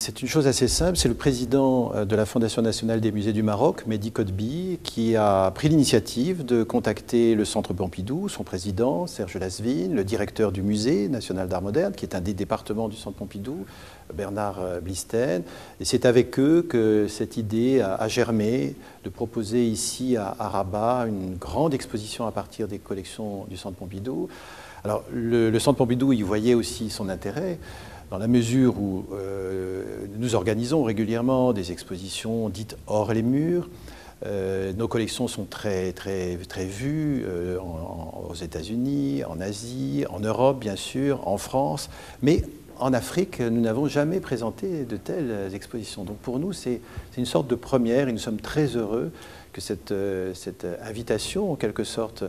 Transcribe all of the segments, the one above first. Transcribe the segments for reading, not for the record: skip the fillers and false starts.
C'est une chose assez simple, c'est le président de la Fondation nationale des musées du Maroc, Mehdi Kotbi, qui a pris l'initiative de contacter le Centre Pompidou, son président, Serge Lasvin, le directeur du Musée national d'art moderne, qui est un des départements du Centre Pompidou, Bernard Blisten. Et c'est avec eux que cette idée a germé de proposer ici à Rabat une grande exposition à partir des collections du Centre Pompidou. Alors le Centre Pompidou y voyait aussi son intérêt, dans la mesure où nous organisons régulièrement des expositions dites hors les murs. Nos collections sont très vues aux États-Unis, en Asie, en Europe bien sûr, en France, mais en Afrique, nous n'avons jamais présenté de telles expositions. Donc pour nous, c'est une sorte de première et nous sommes très heureux que cette invitation, en quelque sorte,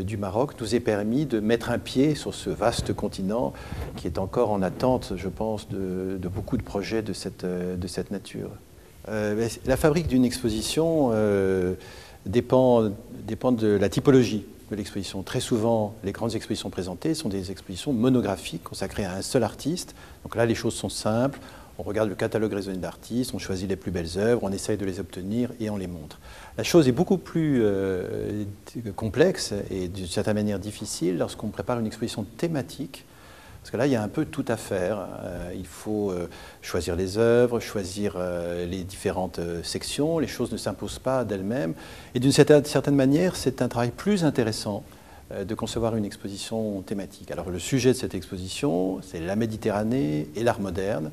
du Maroc nous ait permis de mettre un pied sur ce vaste continent qui est encore en attente, je pense, de beaucoup de projets de cette nature. La fabrique d'une exposition dépend de la typologie de l'exposition. Très souvent, les grandes expositions présentées sont des expositions monographiques consacrées à un seul artiste. Donc là, les choses sont simples. On regarde le catalogue raisonné d'artistes, on choisit les plus belles œuvres, on essaye de les obtenir et on les montre. La chose est beaucoup plus complexe et d'une certaine manière difficile lorsqu'on prépare une exposition thématique. Parce que là, il y a un peu tout à faire. Il faut choisir les œuvres, choisir les différentes sections. Les choses ne s'imposent pas d'elles-mêmes. Et d'une certaine manière, c'est un travail plus intéressant de concevoir une exposition thématique. Alors le sujet de cette exposition, c'est la Méditerranée et l'art moderne.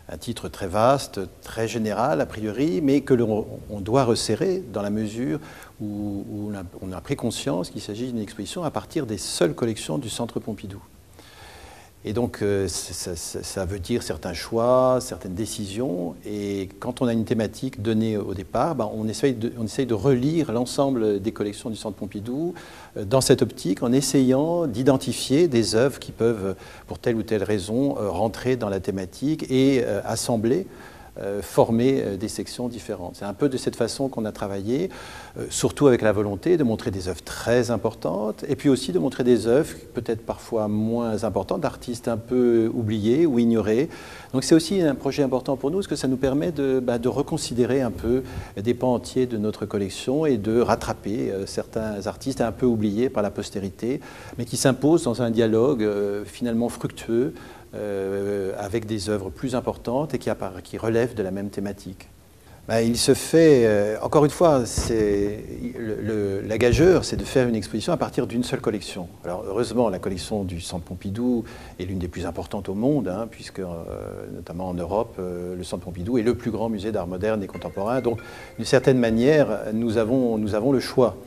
Un titre très vaste, très général a priori, mais que l'on doit resserrer dans la mesure où on a pris conscience qu'il s'agit d'une exposition à partir des seules collections du Centre Pompidou. Et donc ça veut dire certains choix, certaines décisions, et quand on a une thématique donnée au départ, on essaye de relire l'ensemble des collections du Centre Pompidou dans cette optique, en essayant d'identifier des œuvres qui peuvent, pour telle ou telle raison, rentrer dans la thématique et assembler, former des sections différentes. C'est un peu de cette façon qu'on a travaillé, surtout avec la volonté de montrer des œuvres très importantes et puis aussi de montrer des œuvres peut-être parfois moins importantes, d'artistes un peu oubliés ou ignorés. Donc c'est aussi un projet important pour nous parce que ça nous permet de reconsidérer un peu des pans entiers de notre collection et de rattraper certains artistes un peu oubliés par la postérité, mais qui s'imposent dans un dialogue finalement fructueux avec des œuvres plus importantes et qui relèvent de la même thématique. Il se fait, encore une fois, la gageure, c'est de faire une exposition à partir d'une seule collection. Alors heureusement, la collection du Centre Pompidou est l'une des plus importantes au monde, puisque notamment en Europe, le Centre Pompidou est le plus grand musée d'art moderne et contemporain. Donc d'une certaine manière, nous avons le choix.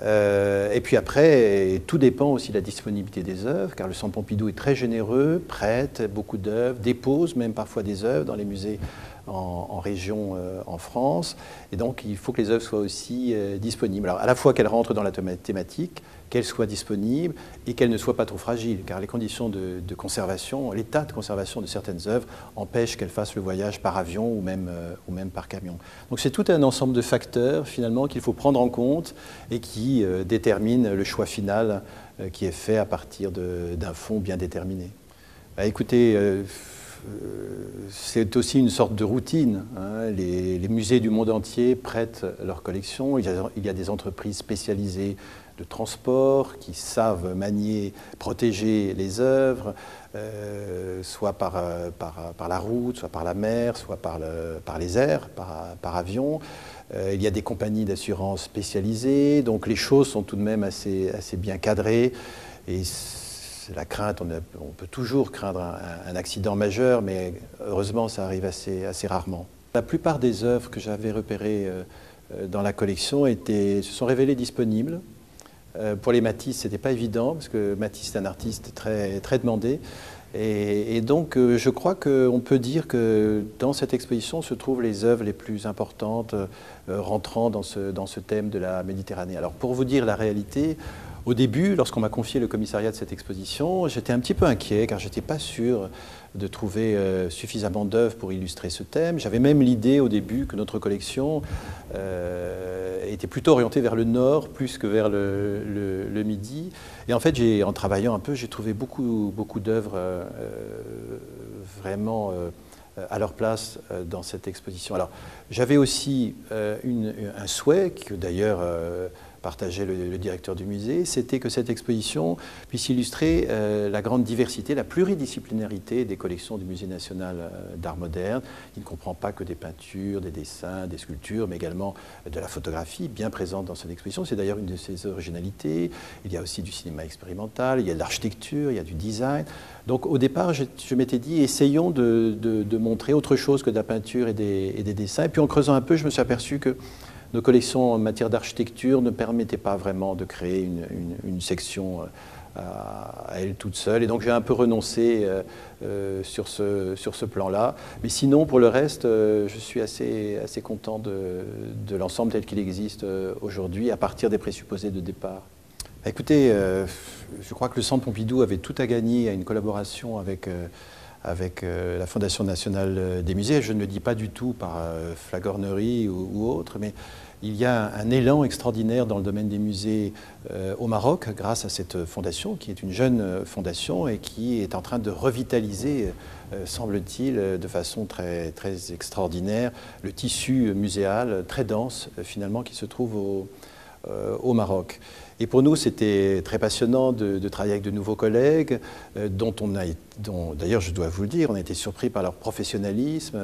Et puis après, tout dépend aussi de la disponibilité des œuvres, car le Centre Pompidou est très généreux, prête beaucoup d'œuvres, dépose même parfois des œuvres dans les musées en région en France. Et donc, il faut que les œuvres soient aussi disponibles. Alors, à la fois qu'elles rentrent dans la thématique, qu'elles soient disponibles et qu'elles ne soient pas trop fragiles, car les conditions de conservation, l'état de conservation de certaines œuvres empêchent qu'elles fassent le voyage par avion ou même par camion. Donc c'est tout un ensemble de facteurs finalement qu'il faut prendre en compte et qui déterminent le choix final qui est fait à partir d'un fond bien déterminé. Écoutez, c'est aussi une sorte de routine. Les musées du monde entier prêtent leurs collections. Il y a des entreprises spécialisées de transport qui savent manier, protéger les œuvres, soit par la route, soit par la mer, soit par les airs, par avion. Il y a des compagnies d'assurance spécialisées, donc les choses sont tout de même assez bien cadrées. Et la crainte, on peut toujours craindre un accident majeur, mais heureusement ça arrive assez rarement. La plupart des œuvres que j'avais repérées dans la collection se sont révélées disponibles. Pour les Matisse, ce n'était pas évident, parce que Matisse est un artiste très demandé. Et donc, je crois qu'on peut dire que dans cette exposition se trouvent les œuvres les plus importantes rentrant dans ce thème de la Méditerranée. Alors, pour vous dire la réalité, au début, lorsqu'on m'a confié le commissariat de cette exposition, j'étais un petit peu inquiet, car je n'étais pas sûr de trouver suffisamment d'œuvres pour illustrer ce thème. J'avais même l'idée au début que notre collection était plutôt orientée vers le nord plus que vers le midi. Et en fait, en travaillant un peu, j'ai trouvé beaucoup d'œuvres vraiment à leur place dans cette exposition. Alors, j'avais aussi un souhait, que d'ailleurs partageait le directeur du musée, c'était que cette exposition puisse illustrer la grande diversité, la pluridisciplinarité des collections du Musée national d'art moderne, qui ne comprend pas que des peintures, des dessins, des sculptures, mais également de la photographie bien présente dans cette exposition. C'est d'ailleurs une de ses originalités. Il y a aussi du cinéma expérimental, il y a de l'architecture, il y a du design. Donc au départ, je m'étais dit, essayons de montrer autre chose que de la peinture et des dessins. Et puis en creusant un peu, je me suis aperçu que nos collections en matière d'architecture ne permettaient pas vraiment de créer une section à elle toute seule. Et donc j'ai un peu renoncé sur ce plan-là. Mais sinon, pour le reste, je suis assez content de l'ensemble tel qu'il existe aujourd'hui, à partir des présupposés de départ. Écoutez, je crois que le Centre Pompidou avait tout à gagner à une collaboration avec la Fondation nationale des musées. Je ne le dis pas du tout par flagornerie ou autre, mais il y a un élan extraordinaire dans le domaine des musées au Maroc grâce à cette fondation, qui est une jeune fondation et qui est en train de revitaliser, semble-t-il, de façon très extraordinaire, le tissu muséal très dense, finalement, qui se trouve au Maroc. Et pour nous, c'était très passionnant de travailler avec de nouveaux collègues, dont d'ailleurs, je dois vous le dire, on a été surpris par leur professionnalisme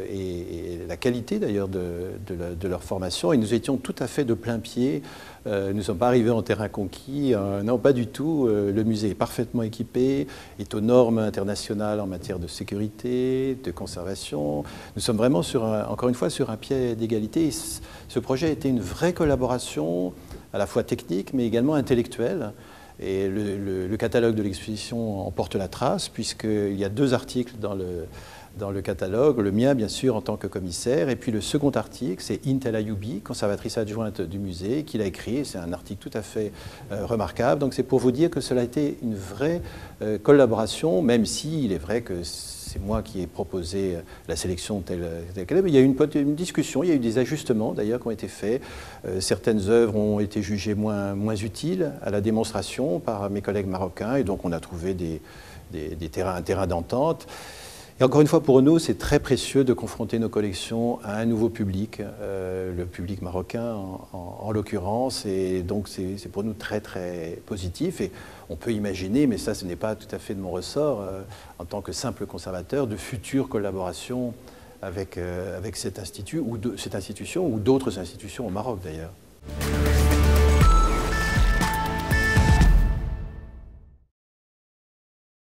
et la qualité d'ailleurs de leur formation. Et nous étions tout à fait de plein pied. Nous ne sommes pas arrivés en terrain conquis. Non, pas du tout. Le musée est parfaitement équipé, est aux normes internationales en matière de sécurité, de conservation. Nous sommes vraiment, encore une fois, sur un pied d'égalité. Ce projet a été une vraie collaboration, à la fois technique, mais également intellectuelle. Et le catalogue de l'exposition en porte la trace, puisqu'il y a 2 articles dans le catalogue. Le mien, bien sûr, en tant que commissaire. Et puis le second article, c'est Intel Ayoubi, conservatrice adjointe du musée, qui l'a écrit. C'est un article tout à fait remarquable. Donc c'est pour vous dire que cela a été une vraie collaboration, même s'il est vrai que c'est moi qui ai proposé la sélection telle qu'elle est. Mais il y a eu une discussion, il y a eu des ajustements d'ailleurs qui ont été faits. Certaines œuvres ont été jugées moins utiles à la démonstration par mes collègues marocains, et donc on a trouvé un terrain d'entente. Et encore une fois, pour nous, c'est très précieux de confronter nos collections à un nouveau public, le public marocain en l'occurrence, et donc c'est pour nous très positif. Et on peut imaginer, mais ça ce n'est pas tout à fait de mon ressort, en tant que simple conservateur, de futures collaborations avec cet institut, cette institution ou d'autres institutions au Maroc d'ailleurs.